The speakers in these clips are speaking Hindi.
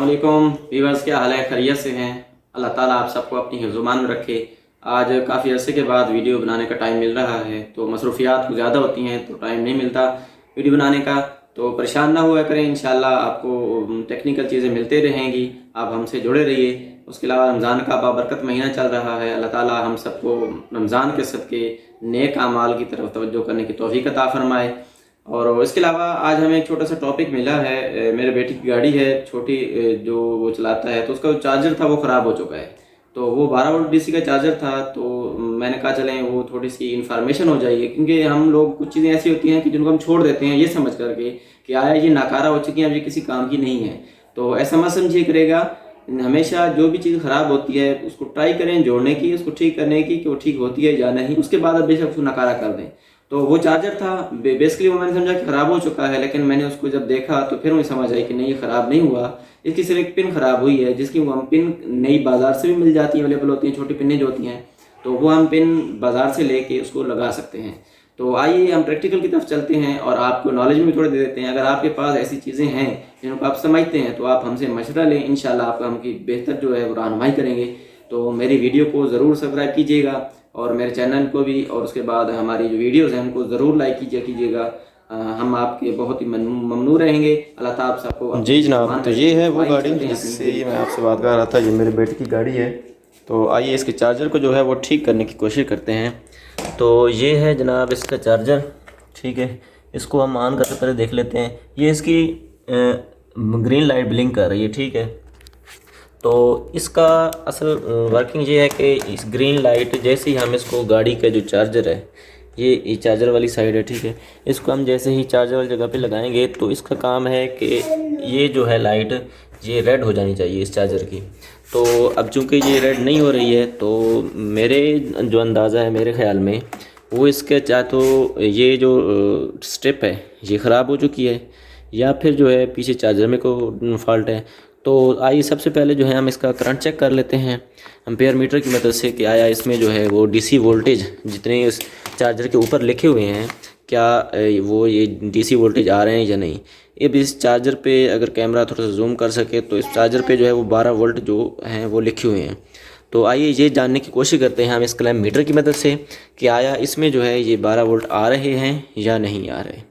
अस्सलामुअलैकुम वीवर्स, क्या हाल है? खैरियत से हैं? अल्लाह ताला आप सबको अपनी हिफ्ज़-ओ-मान में रखे। आज काफ़ी अरसे के बाद वीडियो बनाने का टाइम मिल रहा है, तो मसरूफ़ियात कुछ ज़्यादा होती हैं तो टाइम नहीं मिलता वीडियो बनाने का। तो परेशान ना हुआ करें, इंशाल्लाह आपको टेक्निकल चीज़ें मिलते रहेंगी, आप हमसे जुड़े रहिए। उसके अलावा रमज़ान का बाबरकत महीना चल रहा है, अल्लाह ताला हम सबको रमज़ान के सदक़े नेक अमाल की तरफ तवज्जो करने की तौफ़ीक अता फ़रमाए। और इसके अलावा आज हमें एक छोटा सा टॉपिक मिला है। मेरे बेटे की गाड़ी है छोटी, जो वो चलाता है, तो उसका जो चार्जर था वो ख़राब हो चुका है। तो वो 12 वोल्ट डीसी का चार्जर था, तो मैंने कहा चलें वो थोड़ी सी इन्फॉर्मेशन हो जाएगी, क्योंकि हम लोग कुछ चीज़ें ऐसी होती हैं कि जिनको हम छोड़ देते हैं ये समझ करके कि आया ये नाकारा हो चुकी है, अब ये किसी काम की नहीं है। तो ऐसा मत समझिए करेगा। हमेशा जो भी चीज़ ख़राब होती है उसको ट्राई करें जोड़ने की, उसको ठीक करने की कि वो ठीक होती है या नहीं, उसके बाद अब बेशक उसको नकारा कर दें। तो वो चार्जर था, बेसिकली वो मैंने समझा कि ख़राब हो चुका है, लेकिन मैंने उसको जब देखा तो फिर मुझे समझ आई कि नहीं, ये ख़राब नहीं हुआ, इसकी सिर्फ एक पिन ख़राब हुई है, जिसकी वो हम पिन नई बाज़ार से भी मिल जाती है, अवेलेबल होती हैं, छोटी पिनें जो होती हैं, तो वो हम पिन बाज़ार से लेके उसको लगा सकते हैं। तो आइए हम प्रैक्टिकल की तरफ चलते हैं और आपको नॉलेज भी थोड़ी दे देते हैं। अगर आपके पास ऐसी चीज़ें हैं जिनको आप समझते हैं तो आप हमसे मशवरा लें, इंशाल्लाह आपका हमकी बेहतर जो है वो रहनुमाई करेंगे। तो मेरी वीडियो को ज़रूर सब्सक्राइब कीजिएगा और मेरे चैनल को भी, और उसके बाद हमारी जो वीडियोस हैं उनको ज़रूर लाइक कीजिएगा। हम आपके बहुत ही ममनू रहेंगे। अल्लाह ताला आप सबको जी जनाब, तो ये है वो गाड़ी जिससे मैं आपसे बात कर रहा था। ये मेरे बेटे की गाड़ी है। तो आइए इसके चार्जर को जो है वो ठीक करने की कोशिश करते हैं। तो ये है जनाब इसका चार्जर, ठीक है। इसको हम ऑन करके पहले देख लेते हैं। ये इसकी ग्रीन लाइट ब्लिंक कर रही है, ठीक है। तो इसका असल वर्किंग ये है कि इस ग्रीन लाइट जैसे ही हम इसको, गाड़ी का जो चार्जर है, ये चार्जर वाली साइड है, ठीक है, इसको हम जैसे ही चार्जर वाली जगह पे लगाएंगे तो इसका काम है कि ये जो है लाइट ये रेड हो जानी चाहिए इस चार्जर की। तो अब चूंकि ये रेड नहीं हो रही है, तो मेरे जो अंदाज़ा है, मेरे ख़्याल में वो इसके चाहे तो ये जो स्ट्रिप है ये ख़राब हो चुकी है, या फिर जो है पीछे चार्जर में को फॉल्ट है। तो आइए सबसे पहले जो है हम इसका करंट चेक कर लेते हैं एम्पेयर मीटर की मदद से, कि आया इसमें जो है वो डीसी वोल्टेज जितने इस चार्जर के ऊपर लिखे हुए हैं, क्या वो ये डीसी वोल्टेज आ रहे हैं या नहीं। अब इस चार्जर पे अगर कैमरा थोड़ा सा जूम कर सके तो इस चार्जर पे जो है वो 12 वोल्ट जो हैं वो लिखे हुए हैं। तो आइए ये जानने की कोशिश करते हैं हम इस क्लैम्प मीटर की मदद से कि आया इसमें जो है ये 12 वोल्ट आ रहे हैं या नहीं आ रहे।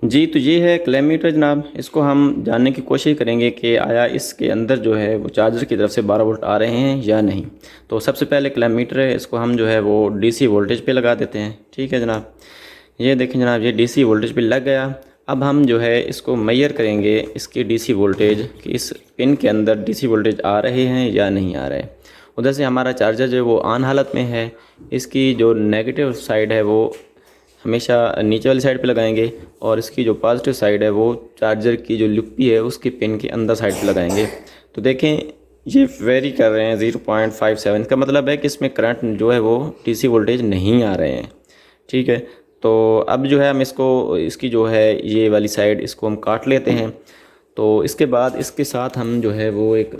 जी, तो ये है क्लैम्प मीटर जनाब। इसको हम जानने की कोशिश करेंगे कि आया इसके अंदर जो है वो चार्जर की तरफ से 12 वोल्ट आ रहे हैं या नहीं। तो सबसे पहले क्लैम्प मीटर है, इसको हम जो है वो डीसी वोल्टेज पे लगा देते हैं, ठीक है जनाब। ये देखें जनाब, ये डीसी वोल्टेज पे लग गया। अब हम जो है इसको मेजर करेंगे इसकी डीसी वोल्टेज, कि इस पिन के अंदर डीसी वोल्टेज आ रहे हैं या नहीं आ रहे। उधर से हमारा चार्जर जो है वो ऑन हालत में है, इसकी जो नेगेटिव साइड है वो हमेशा नीचे वाली साइड पे लगाएंगे, और इसकी जो पॉजिटिव साइड है वो चार्जर की जो लुप्पी है उसकी पिन के अंदर साइड पे लगाएंगे। तो देखें ये वेरी कर रहे हैं 0.57 का मतलब है कि इसमें करंट जो है वो डीसी वोल्टेज नहीं आ रहे हैं, ठीक है। तो अब जो है हम इसको, इसकी जो है ये वाली साइड इसको हम काट लेते हैं। तो इसके बाद इसके साथ हम जो है वो एक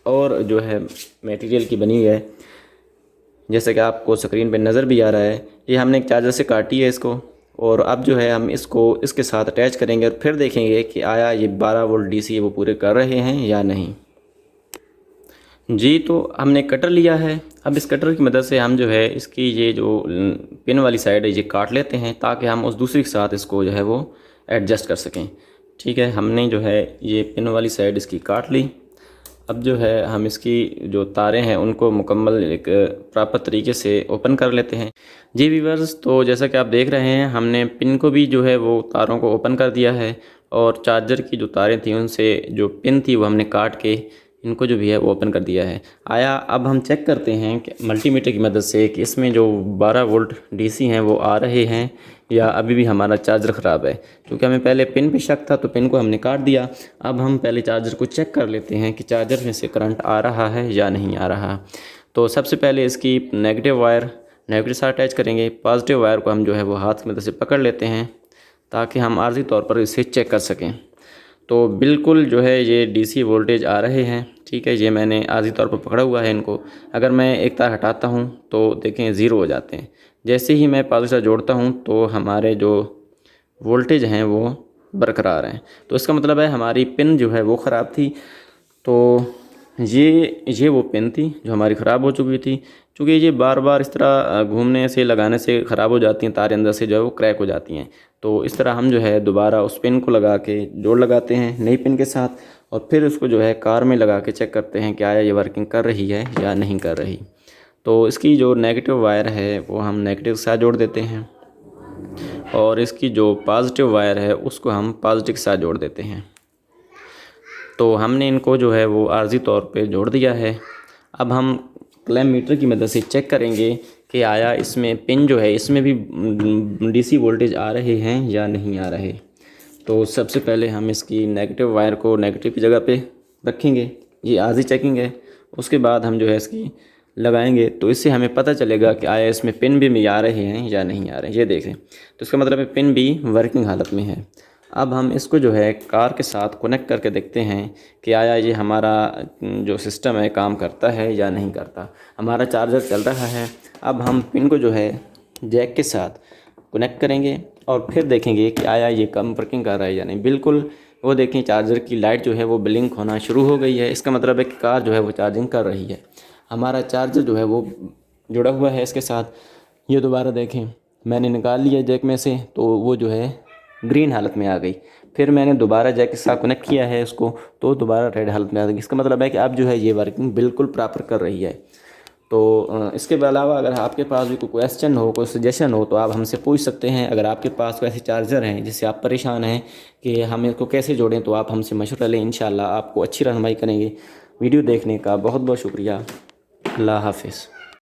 और जो है मटेरियल की बनी है, जैसे कि आपको स्क्रीन पे नज़र भी आ रहा है, ये हमने एक चार्जर से काटी है इसको। और अब जो है हम इसको इसके साथ अटैच करेंगे और फिर देखेंगे कि आया ये 12 वोल्ट डीसी वो पूरे कर रहे हैं या नहीं। जी, तो हमने कटर लिया है। अब इस कटर की मदद से हम जो है इसकी ये जो पिन वाली साइड है ये काट लेते हैं, ताकि हम उस दूसरी के साथ इसको जो है वो एडजस्ट कर सकें, ठीक है। हमने जो है ये पिन वाली साइड इसकी काट ली। अब जो है हम इसकी जो तारें हैं उनको मुकम्मल एक प्रॉपर तरीके से ओपन कर लेते हैं। जी व्यूअर्स, तो जैसा कि आप देख रहे हैं हमने पिन को भी जो है वो तारों को ओपन कर दिया है, और चार्जर की जो तारें थी उनसे जो पिन थी वो हमने काट के इनको जो भी है वो ओपन कर दिया है। आया अब हम चेक करते हैं कि मल्टीमीटर की मदद से कि इसमें जो 12 वोल्ट डीसी हैं वो आ रहे हैं या अभी भी हमारा चार्जर ख़राब है। क्योंकि हमें पहले पिन पे शक था तो पिन को हमने काट दिया। अब हम पहले चार्जर को चेक कर लेते हैं कि चार्जर में से करंट आ रहा है या नहीं आ रहा। तो सबसे पहले इसकी नेगेटिव वायर नेगेटिव साथ अटैच करेंगे, पॉजिटिव वायर को हम जो है वो हाथ की मदद से पकड़ लेते हैं ताकि हम आर्जी तौर पर इसे चेक कर सकें। तो बिल्कुल जो है ये डीसी वोल्टेज आ रहे हैं, ठीक है। ये मैंने आर्जी तौर पर पकड़ा हुआ है इनको। अगर मैं एक तार हटाता हूँ तो देखें ज़ीरो हो जाते हैं। जैसे ही मैं पॉजिटिव जोड़ता हूँ तो हमारे जो वोल्टेज हैं वो बरकरार हैं। तो इसका मतलब है हमारी पिन जो है वो ख़राब थी। तो ये वो पिन थी जो हमारी ख़राब हो चुकी थी। चूँकि ये बार बार इस तरह घूमने से, लगाने से ख़राब हो जाती हैं, तारें अंदर से जो है वो क्रैक हो जाती हैं। तो इस तरह हम जो है दोबारा उस पिन को लगा के जोड़ लगाते हैं नई पिन के साथ, और फिर उसको जो है कार में लगा के चेक करते हैं कि आया ये वर्किंग कर रही है या नहीं कर रही। तो इसकी जो नेगेटिव वायर है वो हम नेगेटिव के साथ जोड़ देते हैं, और इसकी जो पॉजिटिव वायर है उसको हम पॉजिटिव के साथ जोड़ देते हैं। तो हमने इनको जो है वो आर्जी तौर पे जोड़ दिया है। अब हम क्लैम्प मीटर की मदद से चेक करेंगे कि आया इसमें पिन जो है इसमें भी डीसी वोल्टेज आ रहे हैं या नहीं आ रहे। तो सबसे पहले हम इसकी नेगेटिव वायर को नेगेटिव की जगह पे रखेंगे, ये आर्जी चेकिंग है। उसके बाद हम जो है इसकी लगाएंगे, तो इससे हमें पता चलेगा कि आया इसमें पिन भी आ रहे हैं या नहीं आ रहे हैं। ये देखें, तो इसका मतलब है पिन भी वर्किंग हालत में है। अब हम इसको जो है कार के साथ कनेक्ट करके देखते हैं कि आया ये हमारा जो सिस्टम है काम करता है या नहीं करता। हमारा चार्जर चल रहा है। अब हम पिन को जो है जैक के साथ कनेक्ट करेंगे और फिर देखेंगे कि आया ये कम वर्किंग कर रहा है या नहीं। बिल्कुल, वो देखें चार्जर की लाइट जो है वो ब्लिंक होना शुरू हो गई है। इसका मतलब है कि कार जो है वो चार्जिंग कर रही है। हमारा चार्जर जो है वो जुड़ा हुआ है इसके साथ। ये दोबारा देखें, मैंने निकाल लिया जैक में से, तो वो जो है ग्रीन हालत में आ गई। फिर मैंने दोबारा जैक के साथ कनेक्ट किया है इसको, तो दोबारा रेड हालत में आ गई। इसका मतलब है कि अब जो है ये वर्किंग बिल्कुल प्रॉपर कर रही है। तो इसके अलावा अगर आपके पास भी कोई क्वेश्चन हो, कोई सजेशन हो, तो आप हमसे पूछ सकते हैं। अगर आपके पास कोई ऐसे चार्जर हैं जिससे आप परेशान हैं कि हम इसको कैसे जोड़ें, तो आप हमसे मशवरा लें। इंशाल्लाह आपको अच्छी रहनुमाई करेंगे। वीडियो देखने का बहुत बहुत शुक्रिया। अल्लाह हाफिज़।